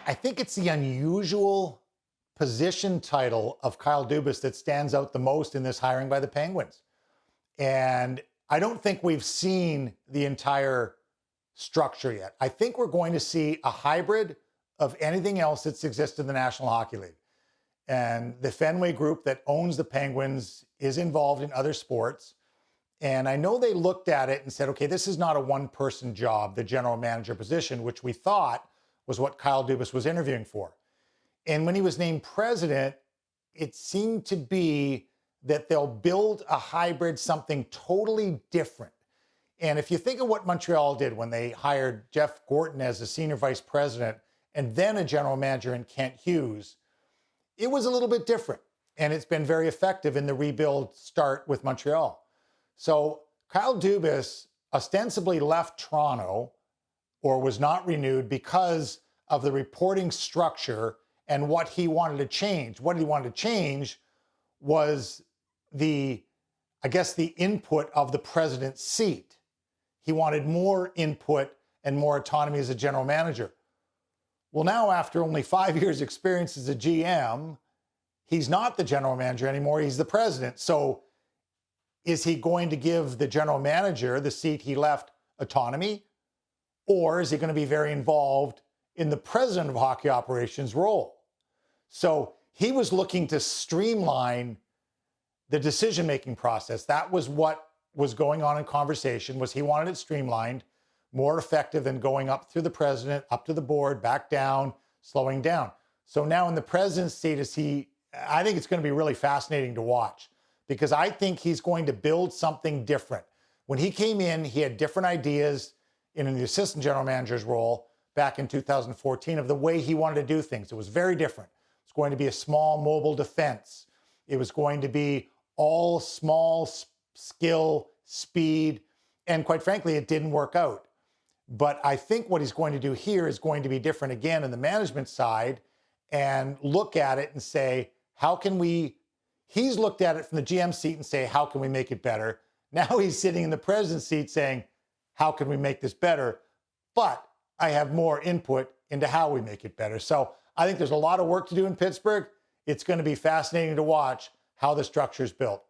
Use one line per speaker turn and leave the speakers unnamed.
I think it's the unusual position title of Kyle Dubas that stands out the most in this hiring by the Penguins. And I don't think we've seen the entire structure yet. I think we're going to see a hybrid of anything else that's existed in the National Hockey League. And the Fenway Group that owns the Penguins is involved in other sports. And I know they looked at it and said, okay, this is not a one-person job, the general manager position, which we thought was what Kyle Dubas was interviewing for. And when he was named president, it seemed to be that they'll build a hybrid, something totally different. And if you think of what Montreal did when they hired Jeff Gorton as a senior vice president and then a general manager in Kent Hughes, it was a little bit different. And it's been very effective in the rebuild start with Montreal. So Kyle Dubas ostensibly left Toronto or was not renewed because of the reporting structure and what he wanted to change. What he wanted to change was the input of the president's seat. He wanted more input and more autonomy as a general manager. Well, now after only 5 years experience as a GM, he's not the general manager anymore. He's the president. So is he going to give the general manager, the seat he left, autonomy? Or is he going to be very involved in the president of hockey operations role? So he was looking to streamline the decision-making process. That was what was going on in conversation, was he wanted it streamlined, more effective than going up through the president, up to the board, back down, slowing down. So now in the president's seat, I think it's going to be really fascinating to watch because I think he's going to build something different. When he came in, he had different ideas in the assistant general manager's role back in 2014 of the way he wanted to do things. It was very different. It's going to be a small mobile defense. It was going to be all small skill, speed, and quite frankly, it didn't work out. But I think what he's going to do here is going to be different again in the management side and look at it and say, he's looked at it from the GM seat and say, how can we make it better? Now he's sitting in the president's seat saying, how can we make this better? But I have more input into how we make it better. So I think there's a lot of work to do in Pittsburgh. It's going to be fascinating to watch how the structure is built.